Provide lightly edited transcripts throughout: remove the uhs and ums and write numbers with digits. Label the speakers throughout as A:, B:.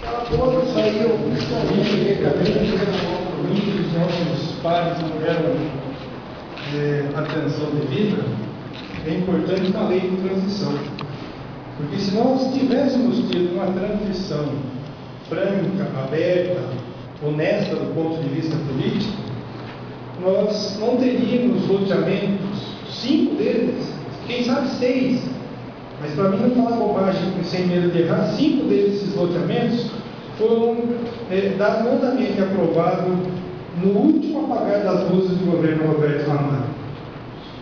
A: Ela toda saiu diretamente do compromisso, os nossos pais não deram atenção devida. É importante uma lei de transição. Porque se nós tivéssemos tido uma transição franca, aberta, honesta do ponto de vista político, nós não teríamos loteamentos, 5 deles, quem sabe 6, mas para mim não falar bobagem sem medo de errar, 5 desses loteamentos foram mandamento aprovado no último apagar das luzes do governo Roberto Ramalho.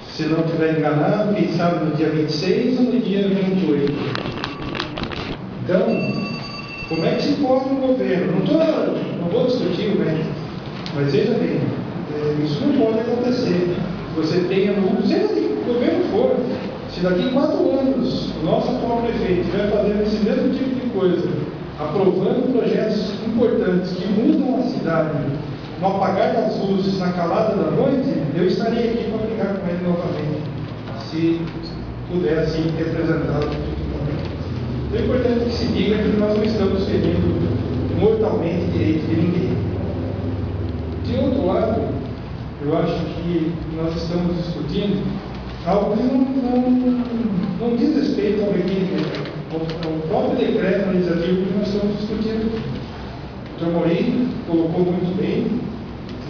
A: Se não estiver enganado, quem sabe no dia 26 ou no dia 28. Então, como é que se pode um governo? Não vou discutir o método, mas veja bem, isso não pode acontecer. Você tenha, seja de que governo for, se daqui 4 anos o nosso atual prefeito estiver fazendo esse mesmo tipo de coisa, aprovando projetos importantes que mudam a cidade, no apagar das luzes, na calada da noite, eu estaria aqui para brigar com ele novamente, se puder assim representá-lo. O importante que se diga é que nós não estamos ferindo mortalmente direito de ninguém. De outro lado, eu acho que nós estamos discutindo algo que não diz respeito ao requerimento, ao próprio decreto legislativo que nós estamos discutindo. O Dr. Morim colocou muito bem,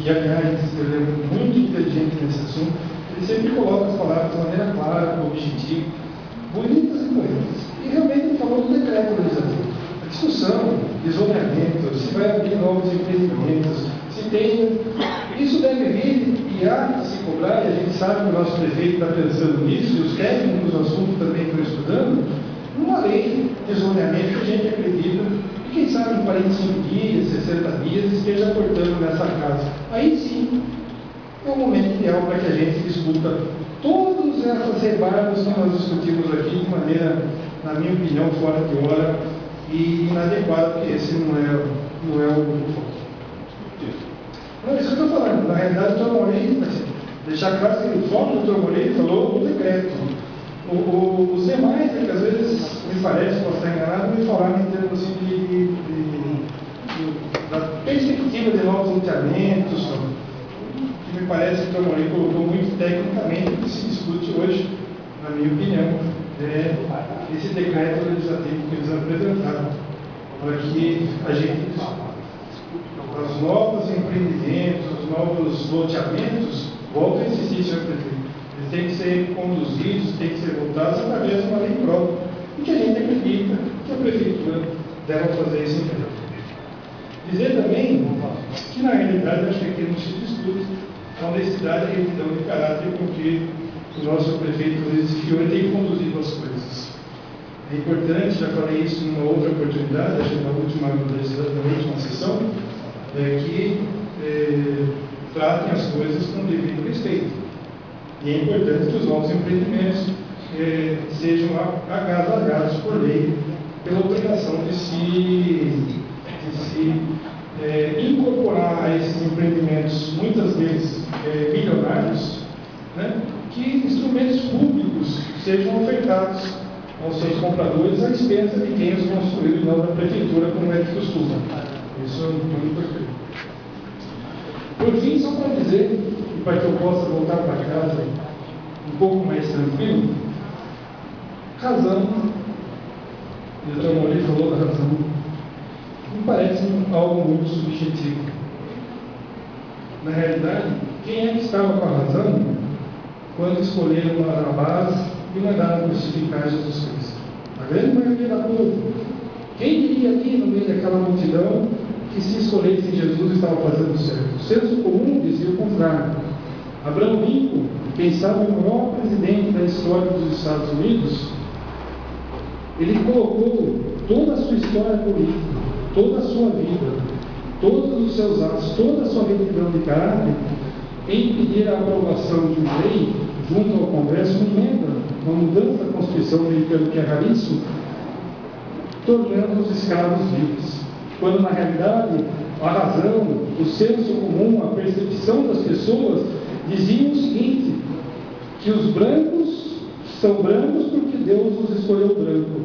A: e aliás, ele é muito inteligente nesse assunto. Ele sempre coloca as palavras de maneira clara, objetiva, bonitas e coerentes. E realmente ele falou do decreto legislativo. A discussão de zoneamento, se vai abrir novos empreendimentos, se tem. Isso deve vir e há de se cobrar, e a gente sabe que o nosso prefeito está pensando nisso, e os técnicos do assunto também estão estudando, uma lei de zoneamento que a gente acredita, e quem sabe em 45 dias, 60 dias, esteja cortando nessa casa. Aí sim, é o momento ideal para que a gente discuta todas essas rebardas que nós discutimos aqui de maneira, na minha opinião, fora de hora e inadequada, porque esse não é o foco. Não, isso que eu estou falando. Na realidade, o Dr. Moreira, deixar claro que o foco do Dr. Moreira falou o decreto. Os demais, que às vezes me parece, posso estar enganado, me falaram em termos assim, da perspectiva de novos loteamentos, que me parece que o Dr. Moreira colocou muito tecnicamente o que se discute hoje, na minha opinião, esse decreto legislativo que eles apresentaram, para que a gente os novos empreendimentos, os novos loteamentos, volto a insistir, senhor prefeito, eles têm que ser conduzidos, têm que ser votados através de uma lei própria, e que a gente acredita que a prefeitura deve fazer isso em breve. Dizer também que, na realidade, acho que aqui não se discute a honestidade e a retidão de caráter com que o nosso prefeito Luiz Fiore tem conduzido as coisas. É importante, já falei isso em uma outra oportunidade, acho que na última sessão, que tratem as coisas com devido respeito. E é importante que os novos empreendimentos sejam agasalhados por lei pela obrigação de se incorporar a esses empreendimentos, muitas vezes milionários, né, que instrumentos públicos sejam ofertados aos seus compradores à expensa de quem os construiu e não da prefeitura, como é de costume. Isso é muito importante. Por fim, só para dizer, e para que eu possa voltar para casa um pouco mais tranquilo, razão, o Dr. Moreira falou da razão, me parece algo muito subjetivo. Na realidade, quem é que estava com a razão quando escolheram Barrabás e mandaram crucificar Jesus Cristo? A grande maioria da povo. Quem diria ali no meio daquela multidão que se escolhesse Jesus estava fazendo certo? O senso comum dizia o contrário. Abraham Lincoln, quem sabe o maior presidente da história dos Estados Unidos, ele colocou toda a sua história política, toda a sua vida, todos os seus atos, toda a sua retidão de caráter em pedir a aprovação de uma lei junto ao Congresso, uma emenda, uma mudança da Constituição americana, que é raríssimo, tornando os escravos livres. Quando, na realidade, a razão, o senso comum, a percepção das pessoas diziam o seguinte, que os brancos são brancos porque Deus os escolheu branco.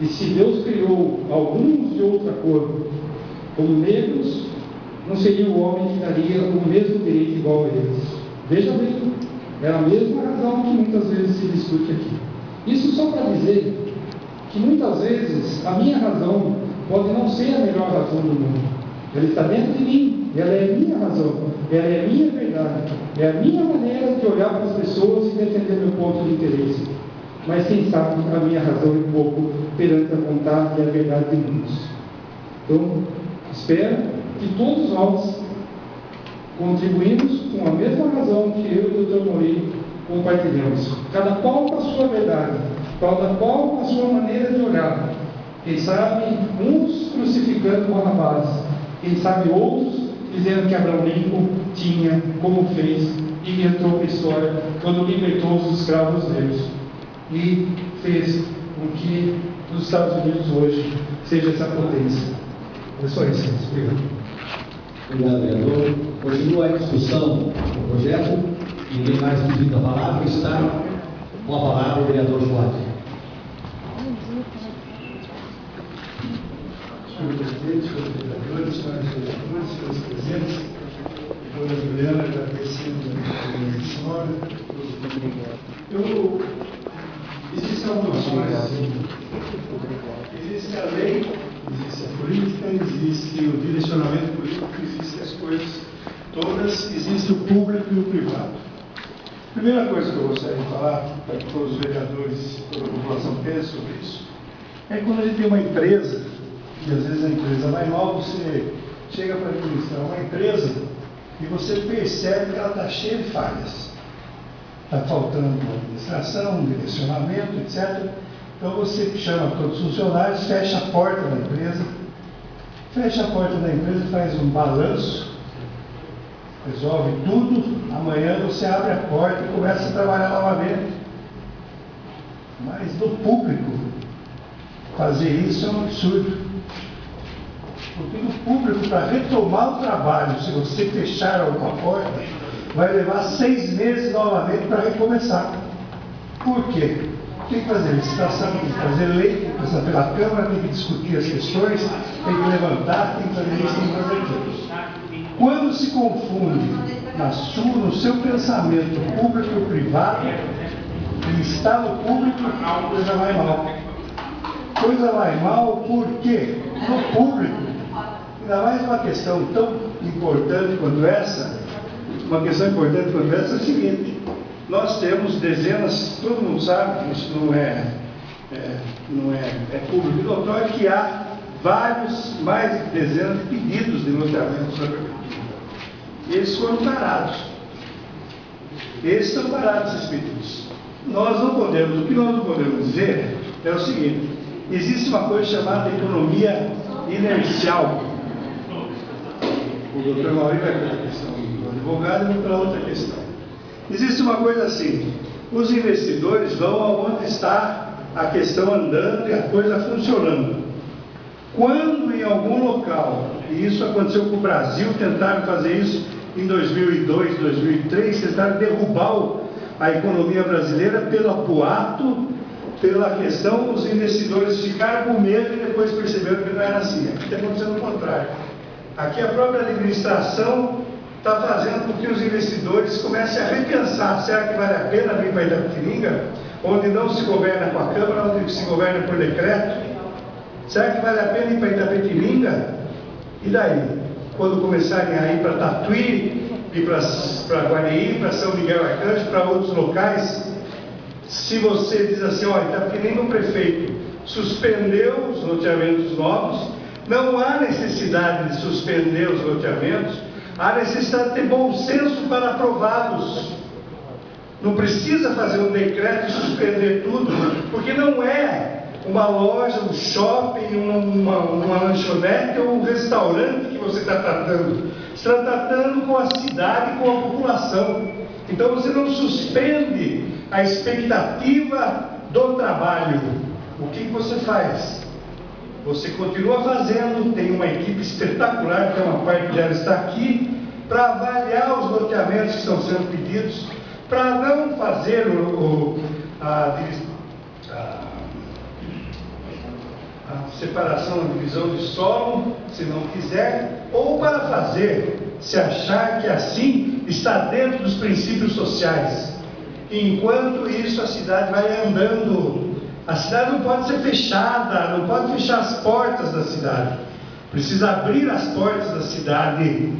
A: E se Deus criou alguns de outra cor como negros, não seria o homem que daria o mesmo direito igual a eles. Veja bem, é a mesma razão que muitas vezes se discute aqui. Isso só para dizer que muitas vezes a minha razão pode não ser a melhor razão do mundo. Ela está dentro de mim, ela é a minha razão, ela é a minha verdade, é a minha maneira de olhar para as pessoas e defender meu ponto de interesse. Mas quem sabe a minha razão é um pouco perante a vontade e a verdade de muitos. Então, espero que todos nós contribuímos com a mesma razão que eu e o Dr. Morim compartilhamos. Cada qual com a sua verdade, cada qual com a sua maneira de olhar. Quem sabe uns crucificando Barrabás, quem sabe outros dizendo que Abraão Lincoln tinha, como fez, e entrou para a história quando libertou os escravos negros e fez com que os Estados Unidos hoje seja essa potência. É só isso. Obrigado.
B: Obrigado, vereador. Continua a discussão do projeto. Ninguém mais pedindo a palavra. Está com a palavra o vereador Joaquim.
A: Senhor presidente, senhores vereadores, senhores vereadores, senhores presentes, dona Juliana, agradecendo a senhora. Existem algumas coisas. Existe a lei, existe a política, existe o direcionamento político, existem as coisas todas, existe o público e o privado. A primeira coisa que eu gostaria de falar, para que todos os vereadores e toda a população pense sobre isso, é quando a gente tem uma empresa, e às vezes a empresa vai mal, você chega para administrar uma empresa e você percebe que ela está cheia de falhas. Está faltando administração, direcionamento, etc. Então você chama todos os funcionários, fecha a porta da empresa, faz um balanço, resolve tudo, amanhã você abre a porta e começa a trabalhar novamente. Mas no público, fazer isso é um absurdo. Porque no público, para retomar o trabalho, se você fechar alguma porta, vai levar 6 meses novamente para recomeçar. Por quê? Tem que fazer licitação, tem que fazer lei, tem que passar pela Câmara, tem que discutir as questões, tem que levantar, tem que fazer isso, tem que fazer aquilo. Quando se confunde no seu pensamento público e privado, e está no público, a coisa vai mal. Coisa vai mal porque no público, ainda mais uma questão tão importante quanto essa, é o seguinte: nós temos dezenas, todo mundo sabe que isso não é público e notório, que há mais de dezenas de pedidos de loteamento sobre a prefeitura. E eles foram parados. Estão parados esses pedidos. O que nós não podemos dizer é o seguinte: existe uma coisa chamada economia inercial. O doutor Mauri vai para a questão do advogado e vai para outra questão. Existe uma coisa assim: os investidores vão aonde está a questão andando e a coisa funcionando. Quando em algum local, e isso aconteceu com o Brasil, tentaram fazer isso em 2002, 2003, tentaram derrubar a economia brasileira pelo boato, pela questão, os investidores ficaram com medo e depois perceberam que não era assim. Aqui está acontecendo o contrário. Aqui a própria administração está fazendo com que os investidores comecem a repensar: será que vale a pena vir para Itapetininga, onde não se governa com a Câmara, onde se governa por decreto? Será que vale a pena ir para Itapetininga? E daí? Quando começarem a ir para Tatuí, ir para Guareí, para São Miguel Arcanjo, para outros locais, se você diz assim: olha, Itapetininga, o prefeito suspendeu os loteamentos novos, não há necessidade de suspender os loteamentos, há necessidade de ter bom senso para aprová-los. Não precisa fazer um decreto e suspender tudo, porque não é uma loja, um shopping, uma lanchonete ou um restaurante que você está tratando. Você está tratando com a cidade, com a população. Então você não suspende a expectativa do trabalho. O que você faz? Você continua fazendo, tem uma equipe espetacular, que é uma parte dela está aqui, para avaliar os loteamentos que estão sendo pedidos, para não fazer separação, divisão de solo, se não quiser, ou para fazer, se achar que assim está dentro dos princípios sociais. Enquanto isso, a cidade vai andando. A cidade não pode ser fechada, não pode fechar as portas da cidade. Precisa abrir as portas da cidade.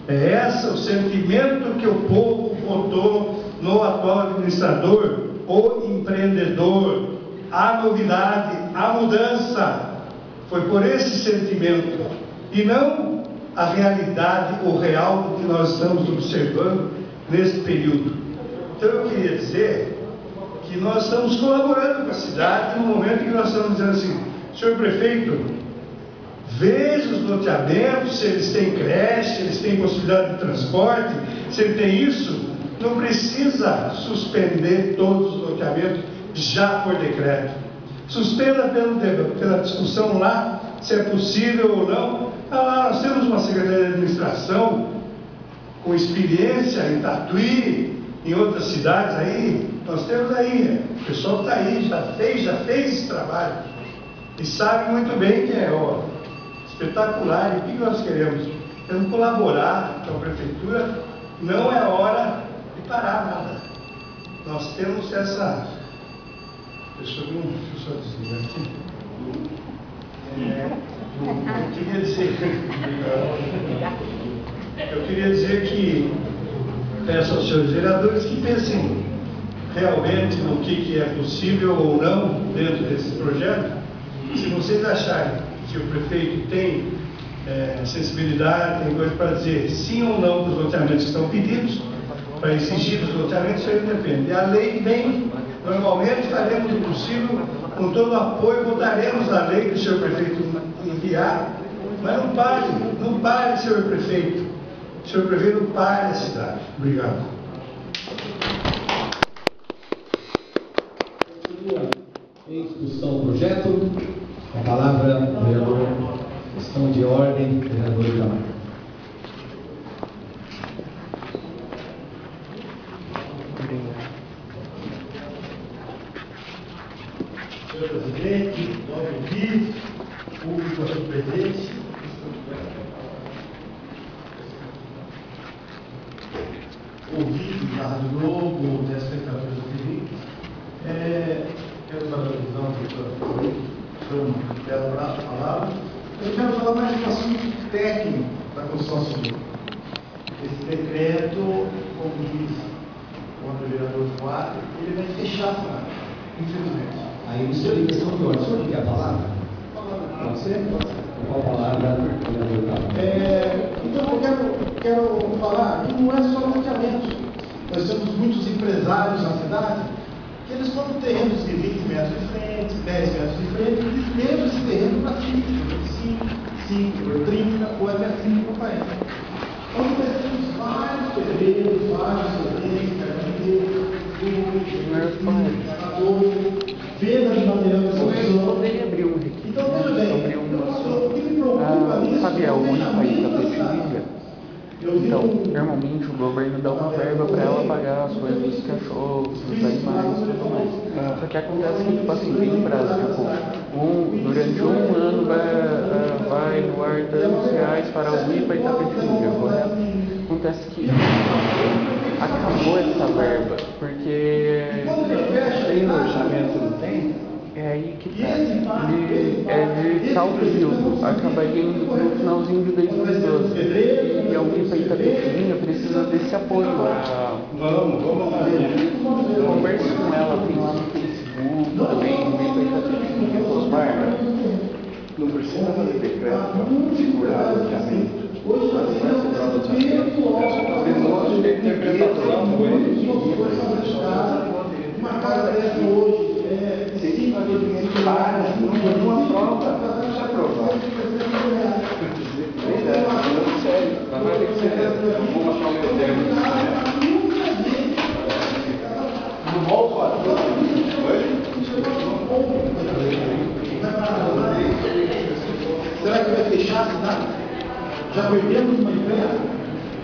A: É esse o sentimento que o povo votou no atual administrador, o empreendedor, a novidade, a mudança. Foi por esse sentimento e não a realidade, o real do que nós estamos observando nesse período. Então eu queria dizer que nós estamos colaborando com a cidade no momento que nós estamos dizendo assim: senhor prefeito, veja os loteamentos, se eles têm creche, se eles têm possibilidade de transporte, se ele tem isso, não precisa suspender todos os loteamentos já por decreto. Suspenda pela discussão lá, se é possível ou não. Nós temos uma Secretaria de Administração com experiência em Tatuí, em outras cidades aí, nós temos aí, o pessoal está aí, já fez esse trabalho, e sabe muito bem que é espetacular. E o que nós queremos? Queremos colaborar com a Prefeitura, não é hora de parar nada. Nós temos essa... Deixa eu só dizer aqui. Eu queria dizer que peço aos senhores vereadores que pensem realmente no que é possível ou não dentro desse projeto. Se vocês acharem que o prefeito tem sensibilidade, tem coisa para dizer sim ou não para os loteamentos que estão pedidos, para exigir os loteamentos, isso aí depende. E a lei vem, normalmente faremos o possível, com todo o apoio, votaremos a lei que o senhor prefeito enviar, mas não pare, senhor prefeito. Senhor prefeito, não pare a cidade. Obrigado.
B: Em discussão do projeto, a palavra, vereador, questão de ordem, vereador Itamar.
C: Senhor presidente, nobre ouvir, público aqui presente, ouvido da Rádio Globo, telespectadores do TV, quero fazer a visão do elaborar a palavra. Eu quero falar mais de um assunto técnico da construção civil. Esse decreto, como diz o vereador Fuad, ele vai fechar a cidade, infelizmente.
B: Aí o senhor, em questão de ordem, o senhor quer a palavra? Pode ser? Qual a palavra, vereador Itamar?
C: Então eu quero falar que não é só loteamento. Nós temos muitos empresários na cidade que eles compram terrenos de 20 metros de frente, 10 metros de frente, e levam esse terreno para 5, 30 ou até 5 para ele. Então nós temos vários pedreiros, vários carpinteiros, venda de material de construção. Então veja bem, o que me preocupa nisso
D: Fabiel, onde o país está Petilha, então, normalmente o governo dá uma verba para ela pagar as coisas dos cachorros, dos animais e tudo mais. Só que acontece que, tipo assim, tem prazo, tipo, durante um ano vai doar tantos reais para o IPA Itapetininga, correto? Acontece que acabou essa verba, porque
C: tem no orçamento, não tem?
D: é aí que tá. Ele é de tal período, acabaria indo no finalzinho de 2012. E a UIPA Itapetininga precisa desse apoio. Converse com ela, tem lá no Facebook também, UIPA Itapetininga, Osmar.
E: Não precisa fazer decreto para segurar o loteamento. Mas vai segurar o loteamento. Negócio de interpretação
C: uma casa dessa hoje
E: tem que fazer dinheiro para uma prova para se aprovar. Sério, vai ter que ser. Eu vou mostrar o meu termo. No bolso,
C: será que vai fechar a cidade? Já perdemos uma empresa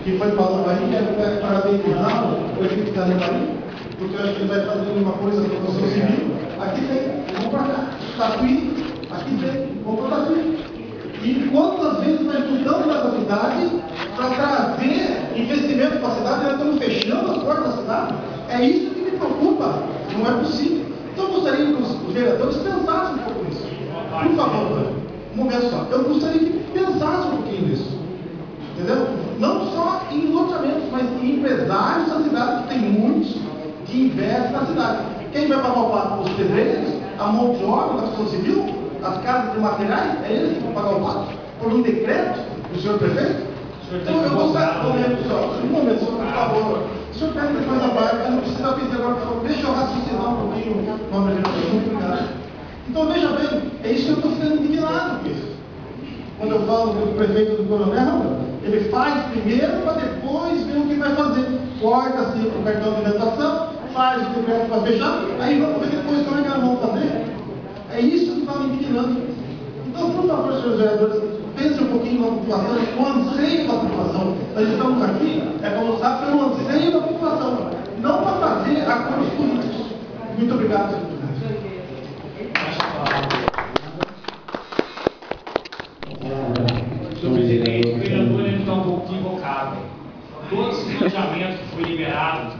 C: que foi para o Lavarim, que vai pagar bem por nada, hoje tem que estar no Lavarim, porque eu acho que ele vai fazer uma coisa na construção civil. Aqui tem, vamos para cá. Tatuí, aqui tem, vamos E quantas vezes nós lutamos nessa cidade para trazer investimento para a cidade, nós estamos fechando as portas da cidade. É isso que me preocupa. Não é possível. Então eu gostaria que os vereadores pensassem um pouco nisso. Por favor, um momento só. Eu gostaria que pensassem um pouquinho nisso. Entendeu? Não só em loteamentos, mas em empresários da cidade, que tem muitos que investem na cidade. Quem vai pagar o pato? Os pedreiros, a mão de obra da construção civil, as casas de materiais, é eles que vão pagar o pato? Por um decreto do senhor prefeito? Então eu gostaria, um momento, senhor, por favor. O senhor pega depois a parte, eu não precisa pedir agora, por favor. Deixa eu raciocinar um pouquinho, nome de Jesus, muito obrigado. Então veja bem, é isso que eu estou ficando indignado com isso. Quando eu falo do prefeito do Coronel, ele faz primeiro para depois ver o que vai fazer. Corta-se o cartão de alimentação, faz o decreto para fechar, aí vamos ver depois como é que nós vamos fazer. É isso que está me indignando. Então, por favor, senhores vereadores, pense um pouquinho na população, no anseio da população. Nós estamos aqui, é para mostrar pelo anseio da população, não para fazer acordos políticos. Muito obrigado, senhor presidente.
F: Senhor presidente, o vereador está um pouco equivocado. Todos os loteamentos que foi liberado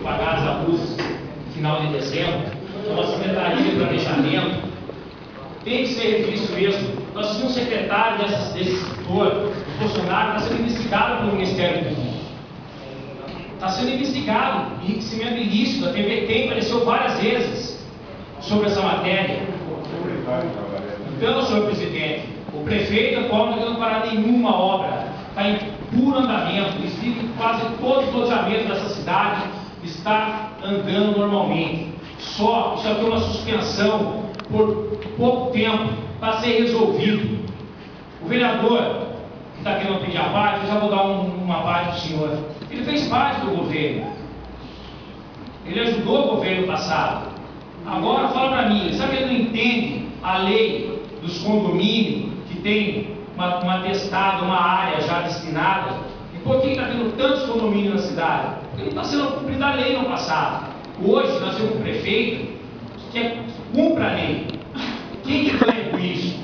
F: para pagar as luzes no final de dezembro, então a Secretaria de Planejamento tem que ser revisto mesmo. Nós tínhamos um secretário desse setor, o Bolsonaro, está sendo investigado pelo Ministério Público. Está sendo investigado, enriquecimento ilícito. A TV tem apareceu várias vezes sobre essa matéria. Então, senhor presidente, o prefeito atual não quer parar nenhuma obra, está em puro andamento. Quase todos os loteamentos dessa cidade está andando normalmente. Só tem uma suspensão por pouco tempo para ser resolvido. O vereador que está querendo pedir a parte, eu já vou dar uma parte para o senhor. Ele fez parte do governo. Ele ajudou o governo passado. Agora fala para mim, sabe que ele não entende a lei dos condomínios, que tem uma atestada, uma área já destinada? E por que está tendo tantos condomínios na cidade? Porque não está sendo cumprida a lei no passado. Hoje nós temos um prefeito que cumpra a lei. Quem que ganha com isso?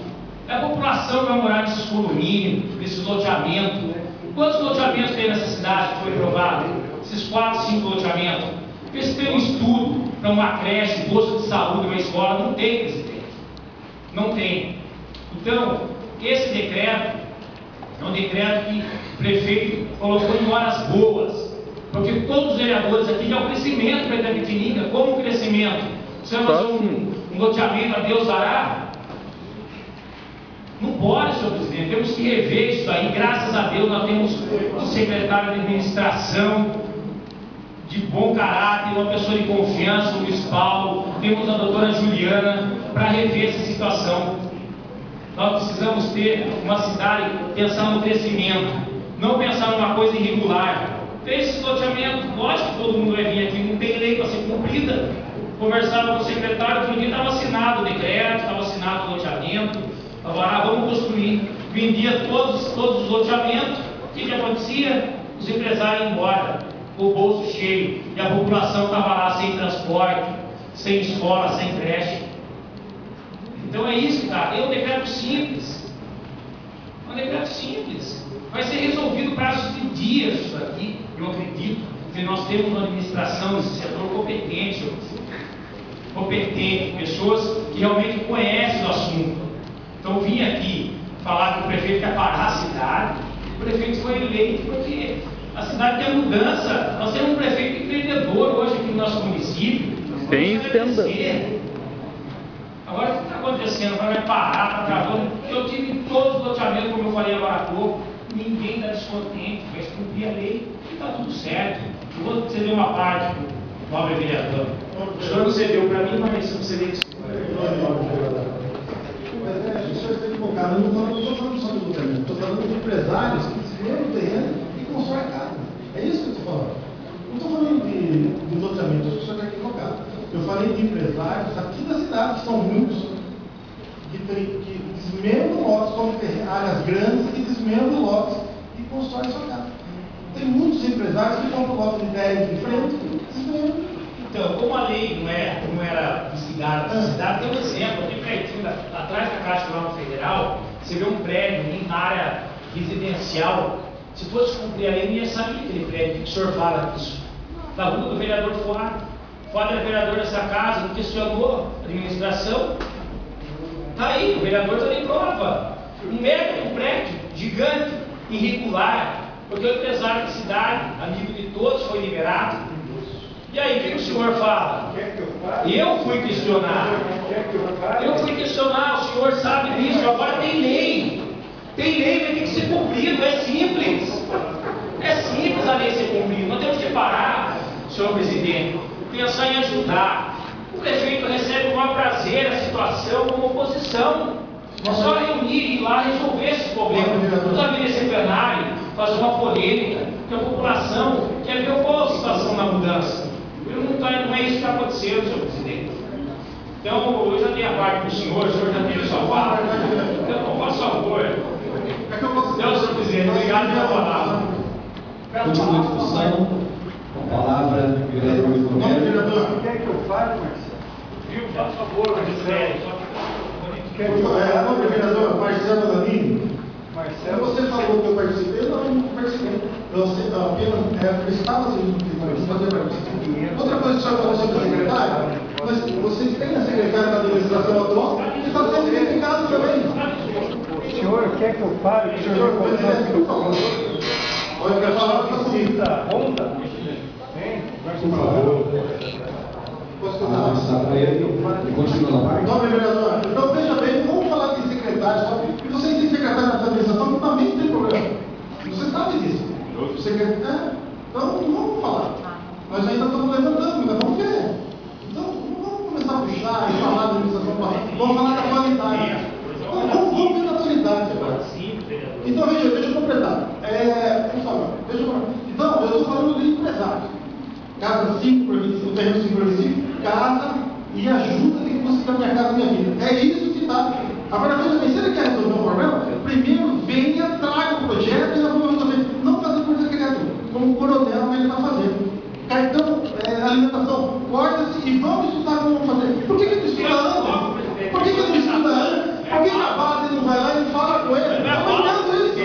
F: É a população que vai morar nesses condomínios, nesses loteamentos. Quantos loteamentos tem nessa cidade que foi aprovado? Esses 4, 5 loteamentos. Porque se tem um estudo para uma creche, um posto de saúde, uma escola, não tem, presidente. Não tem. Então, esse decreto é um decreto que o prefeito colocou em horas boas. Porque todos os vereadores aqui é o crescimento para Itapetininga. Como o crescimento? Você vai fazer um loteamento a Deus dará? Não pode, senhor presidente. Temos que rever isso aí. Graças a Deus nós temos um secretário de administração de bom caráter, uma pessoa de confiança, o Luiz Paulo. Temos a doutora Juliana para rever essa situação. Nós precisamos ter uma cidade pensar no crescimento, não pensar numa coisa irregular. Fez esse loteamento, lógico que todo mundo vai vir aqui, não tem lei para ser cumprida. Conversava com o secretário, outro dia estava assinado o decreto, estava assinado o loteamento. Agora vamos construir. Vendia todos os loteamentos. O que acontecia? Os empresários iam embora, com o bolso cheio, e a população estava lá sem transporte, sem escola, sem creche. Então é isso, cara. É um decreto simples. É um decreto simples. Vai ser resolvido prazo de dias isso aqui, eu acredito, que nós temos uma administração nesse setor competente, pessoas que realmente conhecem o assunto. Então vim aqui falar que o prefeito quer parar a cidade. O prefeito foi eleito porque a cidade tem mudança. Nós temos um prefeito empreendedor hoje aqui no nosso município.
D: Tem entendendo.
F: Agora o que está acontecendo? Vai parar, está acabando. Eu tive todos os loteamentos, como eu falei agora há pouco. Ninguém está descontente, vai cumprir a lei e está tudo certo. Eu vou ceder uma parte para o nobre vereador. O senhor não cedeu para mim, mas você não cedeu para o senhor.
C: O senhor está equivocado. Eu não estou falando só do loteamento, estou falando de empresários que desviam o terreno e constroem casa. É isso que eu estou falando. Não estou falando de loteamento, acho que o senhor está equivocado. Eu falei de empresários aqui da cidade, que são muitos, que desmembram lotes, como áreas grandes, que desmembram lotes e constroem sua casa. Tem muitos empresários que compram lote de 10 de frente e desmembram.
F: Então, como a lei não era instigada na cidade, tem um exemplo, aqui pertinho, atrás da Caixa Econômica Federal, Você vê um prédio em área residencial, se fosse cumprir a lei, não ia sair aquele prédio. O que o senhor fala disso? Na rua do vereador Fuad. Fuad era vereador dessa casa, não questionou a administração. Está aí, o vereador está em prova. Um mega de um prédio gigante, irregular, porque o empresário da cidade, amigo de todos, foi liberado. E aí, o que o senhor fala? Eu fui questionar. O senhor sabe disso, agora tem lei. Tem lei, vai ter que ser cumprido, é simples. É simples a lei ser cumprida. Nós temos que parar, senhor presidente, pensar em ajudar. O prefeito recebe com maior prazer a situação como oposição. É só reunir e ir lá resolver esse problema. Não está vindo esse plenário fazer uma polêmica, porque a população quer ver qual a situação na mudança. Não é isso que está acontecendo, senhor presidente. Então, eu já dei a parte para o senhor já teve a sua fala. Então, faça favor. Então, senhor presidente, obrigado pela palavra.
B: Continua a discussão. Com a palavra, vereador Romero.
C: Quer que eu fale, Marcelo?
F: Viu? Faça favor, Marcelo.
C: Vereador Marcelo Danini. Você falou que eu participei, não participei. Eu apenas estava fazer participar. Outra coisa que o senhor falou sobre a secretária, mas vocês têm a secretária da administração atual que está sendo verificada também.
A: O senhor quer que eu fale? O senhor
C: por favor. Olha, eu quero falar que assim.
A: Honda?
B: Por favor.
C: Posso
B: Avançar para ele e continuar na parte.
C: Então, vereador, então veja bem, vamos falar de secretário, só que vocês têm secretário da administração que também tem problema. Você sabe disso. Então, não vamos falar. Nós ainda estamos levantando, ainda vamos ver. Então, não vamos começar a puxar e falar da administração, vamos falar da qualidade. Vamos ver da qualidade agora. Então, deixa eu completar. Por favor, então, eu estou falando de empresário. Casa 5 por 25, terreno 5 por 25, casa e ajuda tem que conseguir a minha casa, minha vida. É isso que está. Agora veja bem, se ele quer resolver um problema, primeiro venha, traga o projeto e nós vamos resolver. Não fazer por decreto, como o coronel ele está fazendo. Cartão, alimentação, corta-se e vamos estudar como vamos fazer. Por que ele não estuda antes? Por que ele não estuda antes? Por que a base não vai lá e fala com ele? Eu não entendo isso.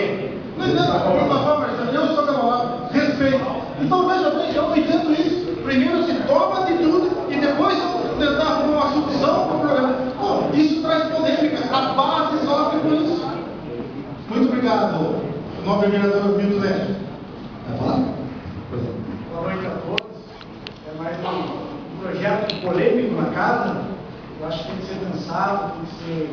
C: Não entendo. Por favor, Marcelo, eu sou camarada, respeito. Então veja bem, eu não entendo isso. Primeiro se toma atitude e depois tentar arrumar uma solução para o problema. Bom, isso traz polêmica, a base sofre com isso. Muito obrigado, nobre vereador Milton Neto.
B: Vai falar?
C: Boa noite a todos. É mais um projeto polêmico na casa. Eu acho que tem que ser pensado, tem que ser.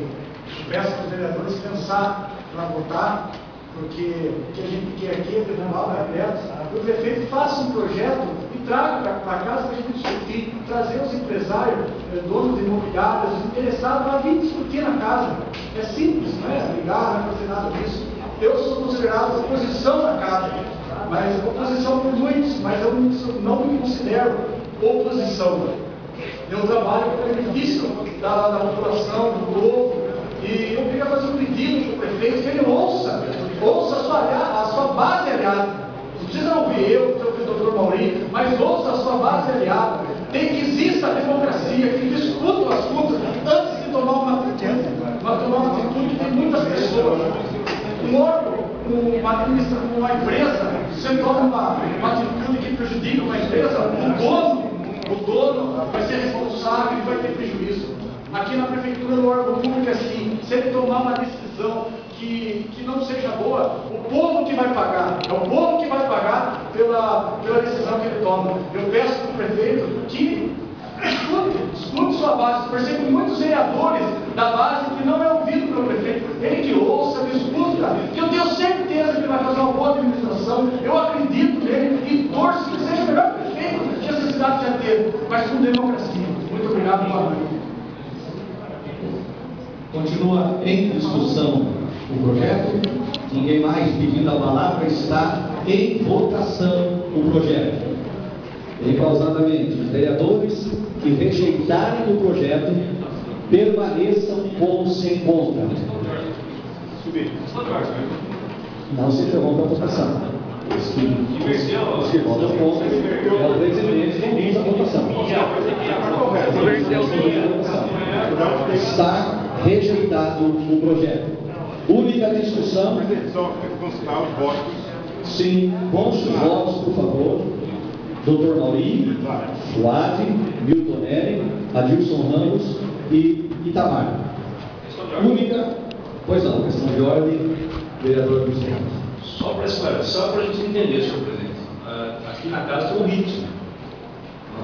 C: Eu peço para os vereadores pensar para votar. Porque o que a gente quer aqui é derrubar abertos. O prefeito faça um projeto e traga para casa para a gente discutir, trazer os empresários, donos de imobiliários, os interessados para vir discutir na casa. É simples, não é brigar, não é fazer nada disso. Eu sou considerado oposição na casa, mas oposição por muitos, mas eu não me considero oposição. Eu trabalho para o benefício da população, do povo, e eu queria fazer um pedido para o prefeito que ele ouça a sua base aliada. Não precisa ouvir eu, o doutor Maurício, mas ouça a sua base aliada. Tem que existir a democracia, que discuta o assunto antes de tomar uma atitude de muitas pessoas. Um órgão, uma empresa, você toma uma atitude que prejudica uma empresa, o dono vai ser responsável e vai ter prejuízo. Aqui na prefeitura, no órgão público, é assim, se ele tomar uma decisão que não seja boa, o povo que vai pagar, é o povo que vai pagar pela decisão que ele toma. Eu peço para o prefeito que escute sua base. Percebo muitos vereadores da base que não é ouvido pelo prefeito, ele que ouça, que escuta, que eu tenho certeza que ele vai fazer uma boa administração, eu acredito nele e torço que seja o melhor prefeito que essa cidade já teve, mas com democracia. Muito obrigado, boa noite.
B: Continua em discussão o projeto. Ninguém mais pedindo a palavra. Está em votação o projeto. Pausadamente, os vereadores que rejeitarem o projeto permaneçam como se encontram. Não se interrompa a votação. Os que votam contra é o presidente que diz a votação. Está rejeitado o projeto. Única discussão.
E: Mas é só constar os votos.
B: Sim, conste os votos, por favor. Dr. Mauri, Flávio, Milton Nery, Adilson Ramos e Itamar. Única, pois não, questão de ordem, vereador Luiz Carlos.
G: Só para esclarecer, só para a gente entender, senhor presidente. Aqui na casa tem um ritmo.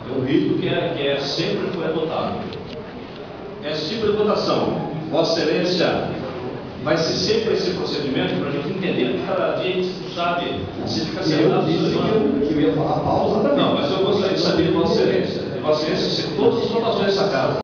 G: Tem um ritmo que sempre foi adotado. Esse tipo de votação, Vossa Excelência, vai ser sempre esse procedimento para a gente entender, porque cada dia a gente sabe se fica sentado.
B: Eu disse que eu ia falar pausa também.
G: Não, mas eu gostaria de saber de Vossa Excelência. Vossa Excelência, se todas as votações dessa casa